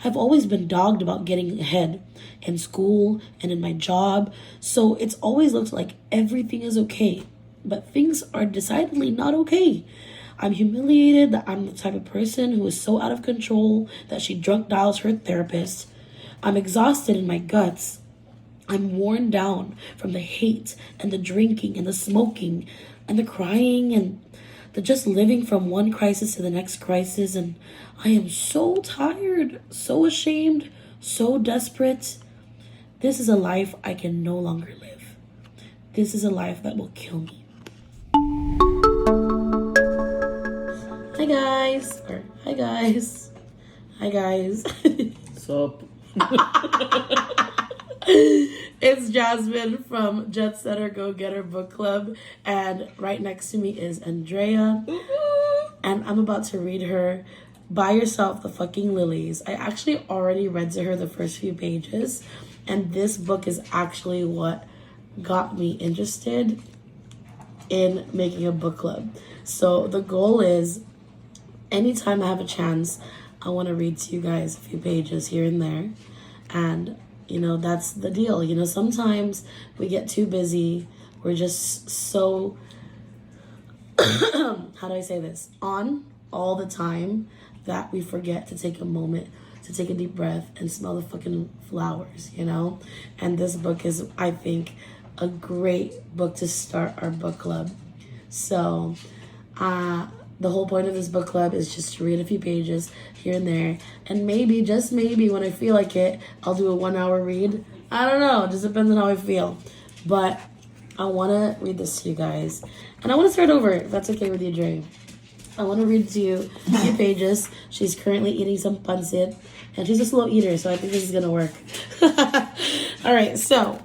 I've always been dogged about getting ahead in school and in my job, so it's always looked like everything is okay. But things are decidedly not okay. I'm humiliated that I'm the type of person who is so out of control that she drunk dials her therapist. I'm exhausted in my guts. I'm worn down from the hate and the drinking and the smoking and the crying and the just living from one crisis to the next crisis. And I am so tired, so ashamed, so desperate. This is a life I can no longer live. This is a life that will kill me. Hi guys. Or hi guys. Hi guys. What's up? It's Jasmine from Jet Setter Go Getter Book Club, and right next to me is Andrea, and I'm about to read her Buy Yourself the Fucking Lillies. I actually already read to her the first few pages, and this book is actually what got me interested in making a book club. So the goal is, anytime I have a chance, I want to read to you guys a few pages here and there, and you know, that's the deal. You know, sometimes we get too busy. We're just so, how do I say this? On all the time that we forget to take a moment to take a deep breath and smell the fucking flowers, you know? And this book is, I think, a great book to start our book club. So, the whole point of this book club is just to read a few pages here and there. And maybe, just maybe, when I feel like it, I'll do a 1 hour read. I don't know. It just depends on how I feel. But I want to read this to you guys. And I want to start over, if that's okay with you, Dre. I want to read to you a few pages. She's currently eating some pancit. And she's a slow eater, so I think this is going to work. All right, so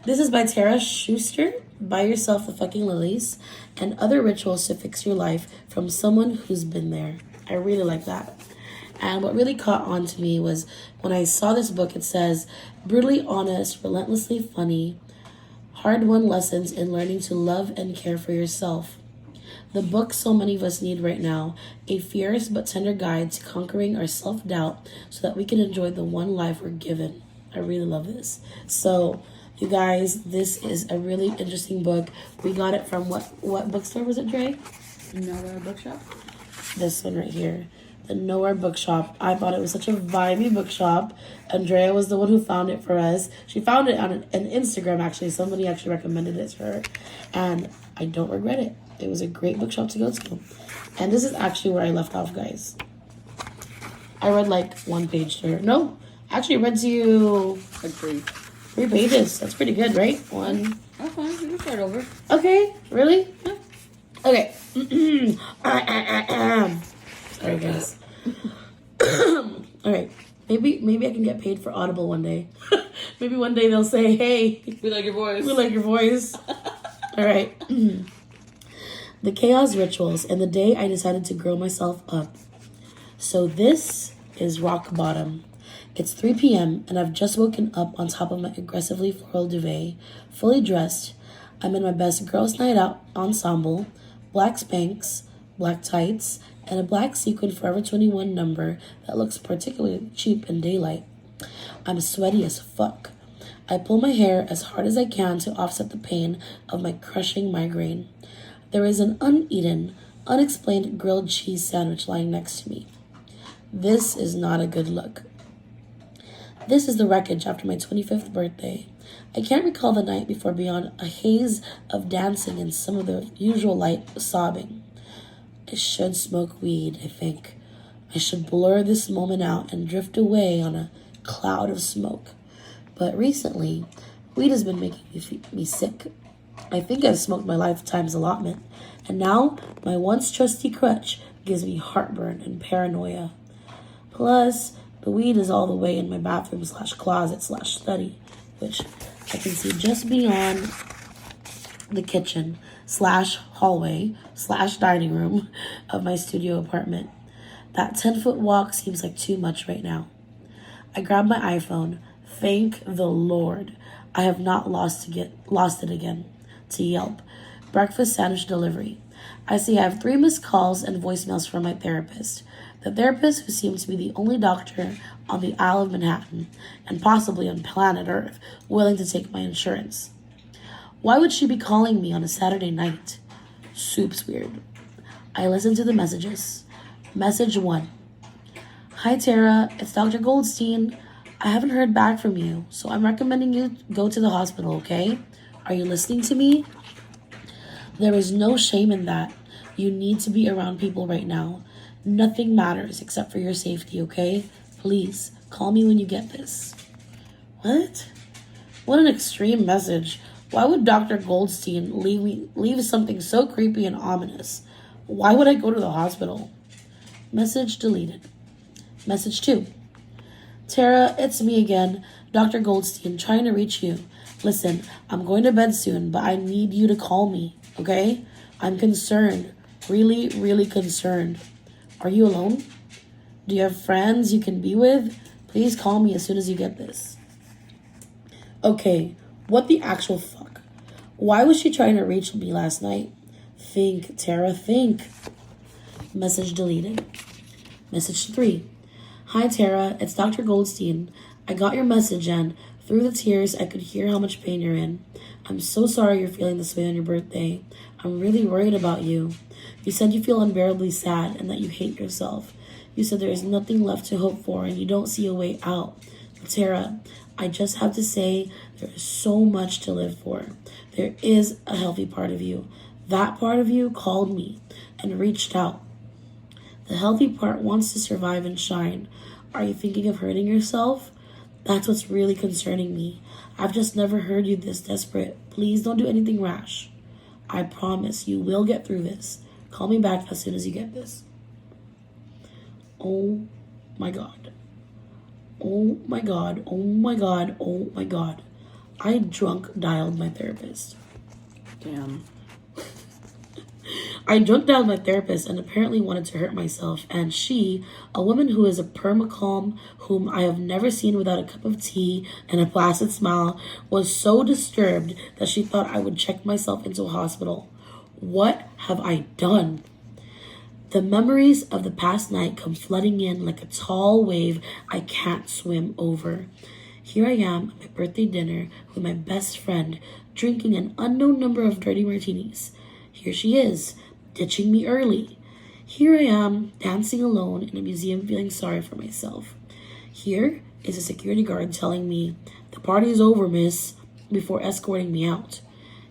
this is by Tara Schuster. Buy Yourself the Fucking Lillies, and Other Rituals to Fix Your Life from Someone Who's Been There. I really like that. And what really caught on to me was when I saw this book, it says, brutally honest, relentlessly funny, hard-won lessons in learning to love and care for yourself. The book so many of us need right now, a fierce but tender guide to conquering our self-doubt so that we can enjoy the one life we're given. I really love this. So, you guys, this is a really interesting book. We got it from what bookstore was it, Dre? Nowhere Bookshop. This one right here. The Nowhere Bookshop. I thought it was such a vibey bookshop. Andrea was the one who found it for us. She found it on an Instagram, actually. Somebody actually recommended it to her. And I don't regret it. It was a great bookshop to go to. And this is actually where I left off, guys. I read like one page to her. No, actually I read to you... Like 3 pages. That's pretty good, right? 1. That's fine. You can start over. Okay. Really? Yeah. Okay. Sorry, guys. All right. Maybe I can get paid for Audible one day. Maybe one day they'll say, hey, We like your voice. we like your voice. All right. The chaos rituals and the day I decided to grow myself up. So this is rock bottom. It's 3 p.m. and I've just woken up on top of my aggressively floral duvet, fully dressed. I'm in my best girls' night out ensemble, black Spanx, black tights, and a black sequin Forever 21 number that looks particularly cheap in daylight. I'm sweaty as fuck. I pull my hair as hard as I can to offset the pain of my crushing migraine. There is an uneaten, unexplained grilled cheese sandwich lying next to me. This is not a good look. This is the wreckage after my 25th birthday. I can't recall the night before beyond a haze of dancing and some of the usual light sobbing. I should smoke weed, I think. I should blur this moment out and drift away on a cloud of smoke. But recently, weed has been making me sick. I think I've smoked my lifetime's allotment, and now my once trusty crutch gives me heartburn and paranoia. Plus, the weed is all the way in my bathroom / closet / study, which I can see just beyond the kitchen / hallway / dining room of my studio apartment. That 10-foot walk seems like too much right now. I grab my iPhone. Thank the Lord. I have not lost it again. To Yelp. Breakfast sandwich delivery. I see I have 3 missed calls and voicemails from my therapist. The therapist, who seemed to be the only doctor on the Isle of Manhattan and possibly on planet Earth willing to take my insurance. Why would she be calling me on a Saturday night? Soup's weird. I listened to the messages. Message 1. Hi Tara, it's Dr. Goldstein. I haven't heard back from you, so I'm recommending you go to the hospital, okay? Are you listening to me? There is no shame in that. You need to be around people right now. Nothing matters except for your safety, okay? Please, call me when you get this. What? What an extreme message. Why would Dr. Goldstein leave something so creepy and ominous? Why would I go to the hospital? Message deleted. Message 2. Tara, it's me again, Dr. Goldstein, trying to reach you. Listen, I'm going to bed soon, but I need you to call me, okay? I'm concerned. Really, really concerned. Are you alone? Do you have friends you can be with? Please call me as soon as you get this. Okay, what the actual fuck? Why was she trying to reach me last night? Think, Tara, think. Message deleted. Message 3. Hi, Tara. It's Dr. Goldstein. I got your message and through the tears, I could hear how much pain you're in. I'm so sorry you're feeling this way on your birthday. I'm really worried about you. You said you feel unbearably sad and that you hate yourself. You said there is nothing left to hope for and you don't see a way out. Tara, I just have to say there is so much to live for. There is a healthy part of you. That part of you called me and reached out. The healthy part wants to survive and shine. Are you thinking of hurting yourself? That's what's really concerning me. I've just never heard you this desperate. Please don't do anything rash. I promise you will get through this. Call me back as soon as you get this. Oh my God. Oh my God. Oh my God. Oh my God. I drunk dialed my therapist. Damn. I drunk dialed my therapist and apparently wanted to hurt myself. And she, a woman who is a permacalm, whom I have never seen without a cup of tea and a placid smile, was so disturbed that she thought I would check myself into a hospital. What have I done? The memories of the past night come flooding in like a tall wave I can't swim over. Here I am at my birthday dinner with my best friend, drinking an unknown number of dirty martinis. Here she is, ditching me early. Here I am, dancing alone in a museum feeling sorry for myself. Here is a security guard telling me, "The party's over, miss," before escorting me out.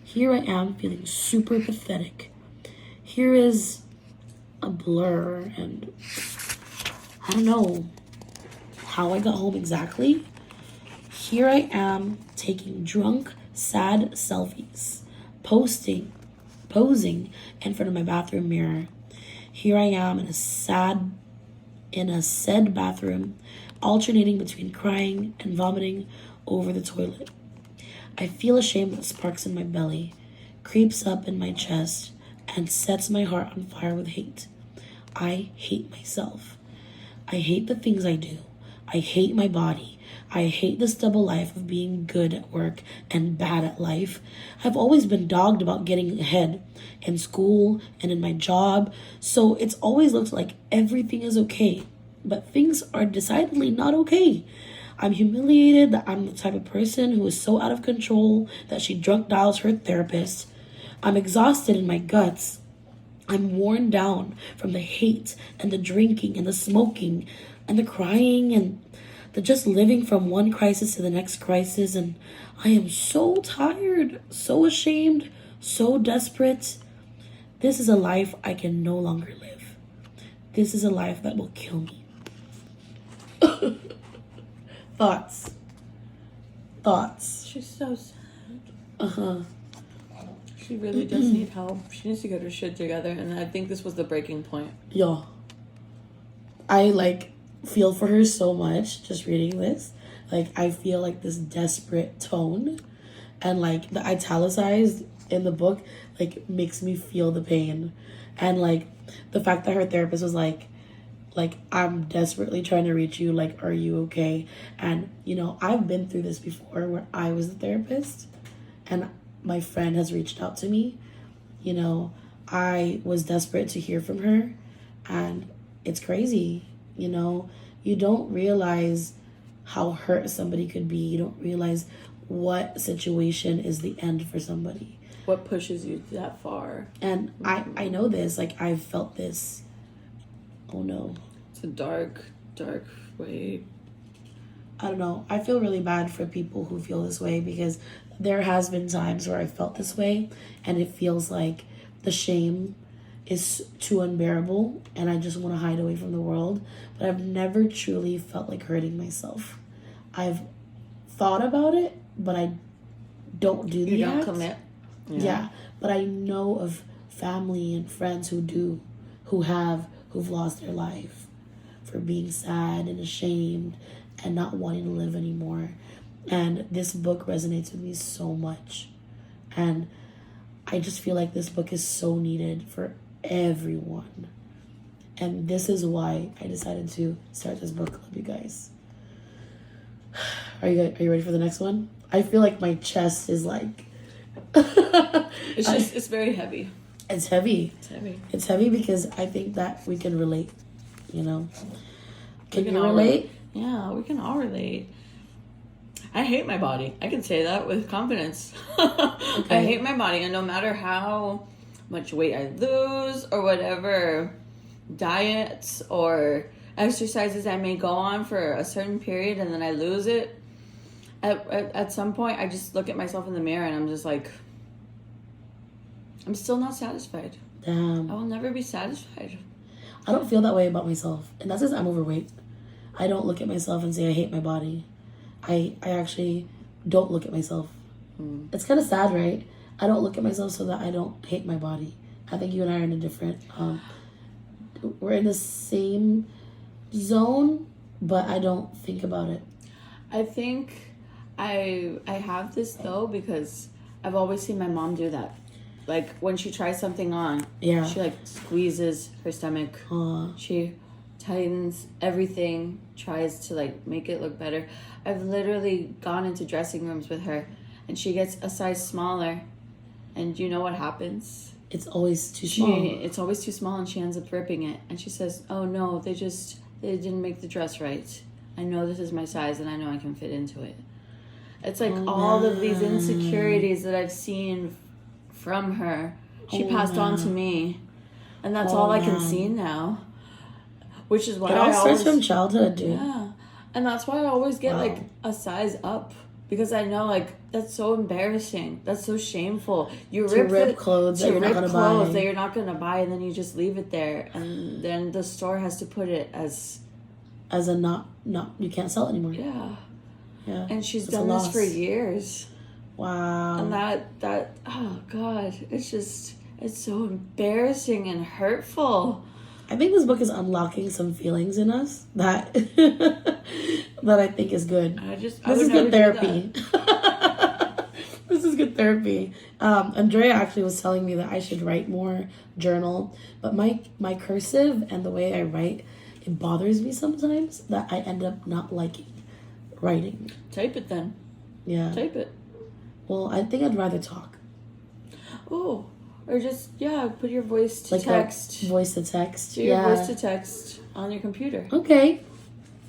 Here I am feeling super pathetic. Here is a blur, and I don't know how I got home exactly. Here I am taking drunk, sad selfies, posing in front of my bathroom mirror. Here I am in a said bathroom, alternating between crying and vomiting over the toilet. I feel a shame that sparks in my belly, creeps up in my chest, and sets my heart on fire with hate. I hate myself. I hate the things I do. I hate my body. I hate this double life of being good at work and bad at life. I've always been dogged about getting ahead in school and in my job, so it's always looked like everything is okay, but things are decidedly not okay. I'm humiliated that I'm the type of person who is so out of control that she drunk dials her therapist. I'm exhausted in my guts. I'm worn down from the hate and the drinking and the smoking and the crying and the just living from one crisis to the next crisis. And I am so tired, so ashamed, so desperate. This is a life I can no longer live. This is a life that will kill me. Thoughts. She's so sad. Uh-huh. She really does need help. She needs to get her shit together, and I think this was the breaking point. Yeah. I feel for her so much just reading this. I feel this desperate tone, and the italicized in the book makes me feel the pain, and the fact that her therapist was I'm desperately trying to reach you, are you okay? And I've been through this before where I was the therapist and my friend has reached out to me. I was desperate to hear from her, and it's crazy. You you don't realize how hurt somebody could be. You don't realize what situation is the end for somebody. What pushes you that far. And I know this. Like, I've felt this. Oh, no. It's a dark way. I don't know. I feel really bad for people who feel this way because there has been times where I felt this way and it feels like the shame is too unbearable and I just want to hide away from the world. But I've never truly felt like hurting myself. I've thought about it, but I don't do the act. You don't commit. Yeah. But I know of family and friends who do, who've lost their life for being sad and ashamed and not wanting to live anymore. And this book resonates with me so much. And I just feel like this book is so needed for everyone. And this is why I decided to start this book club, you guys. Are you ready for the next one? I feel like my chest is like... it's very heavy. It's heavy. It's heavy. It's heavy because I think that we can relate, you know? Can you relate? Yeah, we can all relate. I hate my body. I can say that with confidence. Okay. I hate my body, and no matter how much weight I lose or whatever diets or exercises I may go on for a certain period and then I lose it, at some point I just look at myself in the mirror and I'm just like, I'm still not satisfied. Damn. I will never be satisfied. I don't feel that way about myself. And that's because I'm overweight. I don't look at myself and say I hate my body. I actually don't look at myself. It's kind of sad, right? I don't look at myself so that I don't hate my body. I think you and I are in a different... we're in the same zone, but I don't think about it. I think I have this though because I've always seen my mom do that. Like when she tries something on, Yeah. she like squeezes her stomach. She tightens everything, tries to like make it look better. I've literally gone into dressing rooms with her and she gets a size smaller and you know what happens? It's always too small. It's always too small and she ends up ripping it and she says, oh no, they didn't make the dress right. I know this is my size and I know I can fit into it. It's like all of these insecurities that I've seen from her, she passed on to me. And that's all I can see now. Which is why it all starts from childhood, dude. Yeah. And that's why I always get like a size up. Because I know like that's so embarrassing. That's so shameful. You rip clothes that you're not gonna buy. That you're not gonna buy and then you just leave it there. And then the store has to put it as a not you can't sell it anymore. Yeah. Yeah. And she's done this for years. Wow. And that oh God, it's so embarrassing and hurtful. I think this book is unlocking some feelings in us that that I think is good. This is good therapy. This is good therapy. Andrea actually was telling me that I should write more, journal, but my cursive and the way I write, it bothers me sometimes that I end up not liking writing. Type it then. Yeah. Type it. Well, I think I'd rather talk. Oh, or just, put your voice to text. Voice to text. Do your voice to text on your computer. Okay.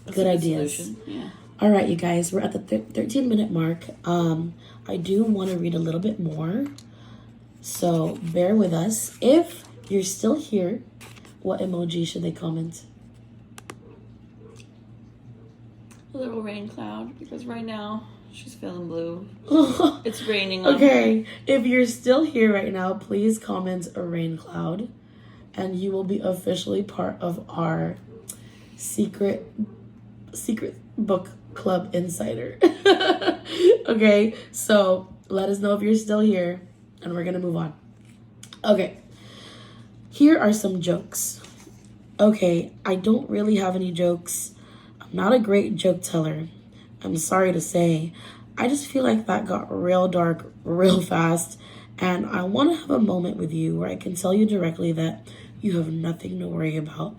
That's good a ideas. Solution. Yeah. All right, you guys, we're at the 13-minute mark. I do want to read a little bit more, so bear with us. If you're still here, what emoji should they comment? A little rain cloud, because right now she's feeling blue. It's raining. Okay, if you're still here right now, please comment a rain cloud, and you will be officially part of our secret book club insider. Okay, so let us know if you're still here, and we're gonna move on. Okay, here are some jokes. Okay, I don't really have any jokes. I'm not a great joke teller. I'm sorry to say. I just feel like that got real dark real fast, and I want to have a moment with you where I can tell you directly that you have nothing to worry about.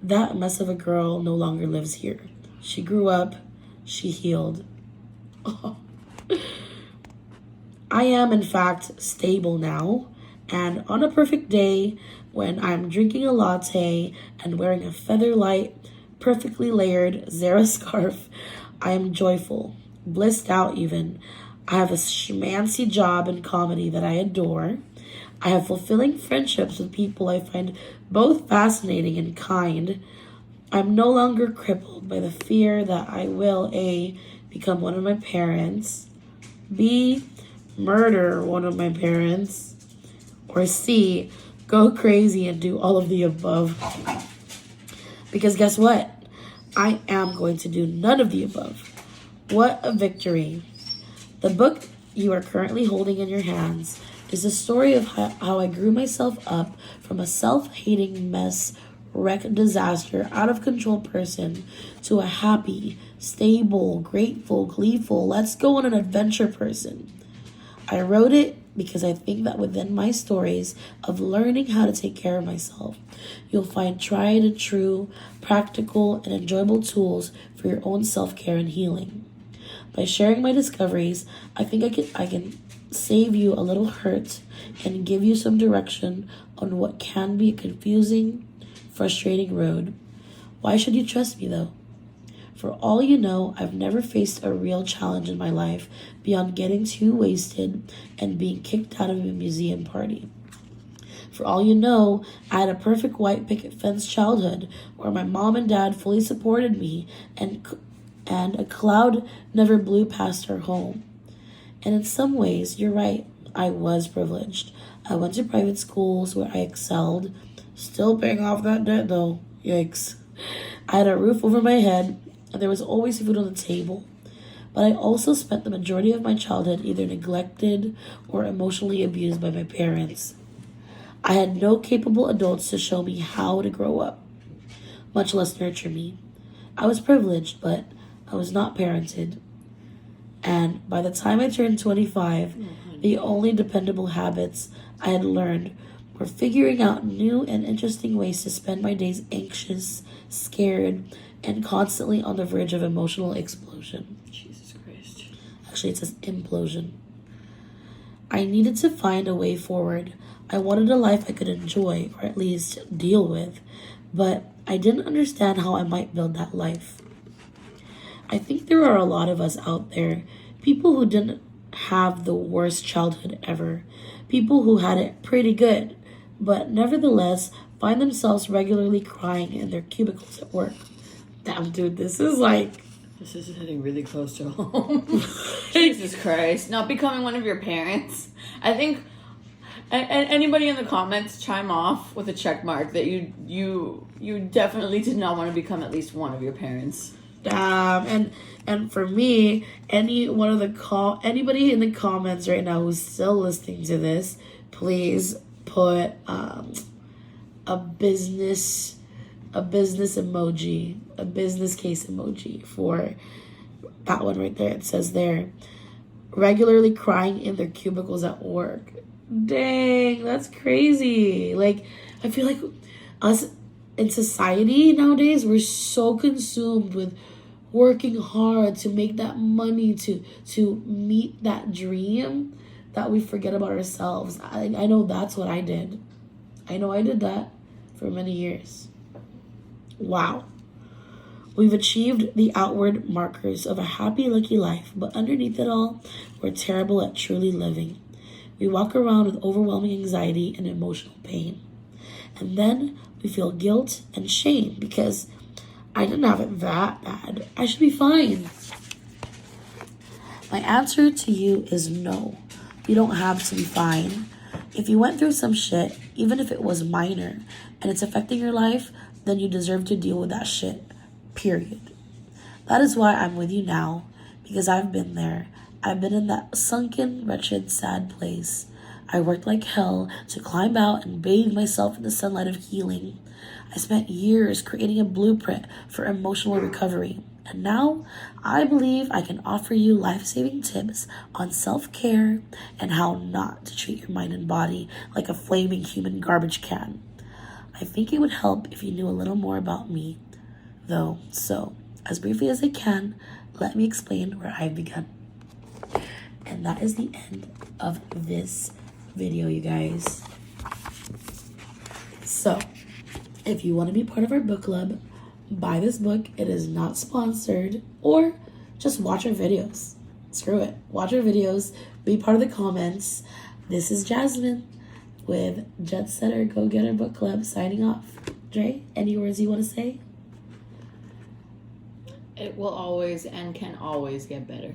That mess of a girl no longer lives here. She grew up. She healed. Oh. I am, in fact, stable now, and on a perfect day, when I'm drinking a latte and wearing a feather light perfectly layered Zara scarf. I am joyful, blissed out even. I have a schmancy job in comedy that I adore. I have fulfilling friendships with people I find both fascinating and kind. I'm no longer crippled by the fear that I will A, become one of my parents, B, murder one of my parents, or C, go crazy and do all of the above. Because guess what? I am going to do none of the above. What a victory. The book you are currently holding in your hands is the story of how I grew myself up from a self-hating mess, wreck, disaster, out of control person to a happy, stable, grateful, gleeful, let's go on an adventure person. I wrote it because I think that within my stories of learning how to take care of myself, you'll find tried and true, practical, and enjoyable tools for your own self-care and healing. By sharing my discoveries, I think I can save you a little hurt and give you some direction on what can be a confusing, frustrating road. Why should you trust me though? For all you know, I've never faced a real challenge in my life beyond getting too wasted and being kicked out of a museum party. For all you know, I had a perfect white picket fence childhood where my mom and dad fully supported me and a cloud never blew past our home. And in some ways, you're right, I was privileged. I went to private schools where I excelled, still paying off that debt though, yikes. I had a roof over my head, and there was always food on the table. But I also spent the majority of my childhood either neglected or emotionally abused by my parents. I had no capable adults to show me how to grow up, much less nurture me. I was privileged, but I was not parented. And by the time I turned 25, the only dependable habits I had learned were figuring out new and interesting ways to spend my days anxious, scared, and constantly on the verge of emotional explosion. Jesus Christ. Actually, it says implosion. I needed to find a way forward. I wanted a life I could enjoy, or at least deal with, but I didn't understand how I might build that life. I think there are a lot of us out there, people who didn't have the worst childhood ever, people who had it pretty good, but nevertheless find themselves regularly crying in their cubicles at work. Damn, dude, this is hitting really close to home. Jesus Christ. Not becoming one of your parents. I think anybody in the comments chime off with a check mark that you definitely did not want to become at least one of your parents. And for me, anybody in the comments right now who's still listening to this, please put a business emoji, a business case emoji for that one right there. It says there, regularly crying in their cubicles at work. Dang, that's crazy. Like, I feel like us in society nowadays, we're so consumed with working hard to make that money, to meet that dream, that we forget about ourselves. I know that's what I did. I know I did that for many years. Wow. We've achieved the outward markers of a happy, lucky life, but underneath it all, we're terrible at truly living. We walk around with overwhelming anxiety and emotional pain. And then we feel guilt and shame because I didn't have it that bad. I should be fine. My answer to you is no. You don't have to be fine. If you went through some shit, even if it was minor, and it's affecting your life, then you deserve to deal with that shit. Period. That is why I'm with you now, because I've been there. I've been in that sunken, wretched, sad place. I worked like hell to climb out and bathe myself in the sunlight of healing. I spent years creating a blueprint for emotional recovery. And now, I believe I can offer you life-saving tips on self-care and how not to treat your mind and body like a flaming human garbage can. I think it would help if you knew a little more about me, though. So, as briefly as I can, let me explain where I've begun. And that is the end of this video, you guys. So, if you want to be part of our book club, buy this book. It is not sponsored. Or just watch our videos. Screw it. Watch our videos. Be part of the comments. This is Jasmine with Jet Setter Go Getter Book Club signing off. Dre, any words you want to say? It will always and can always get better.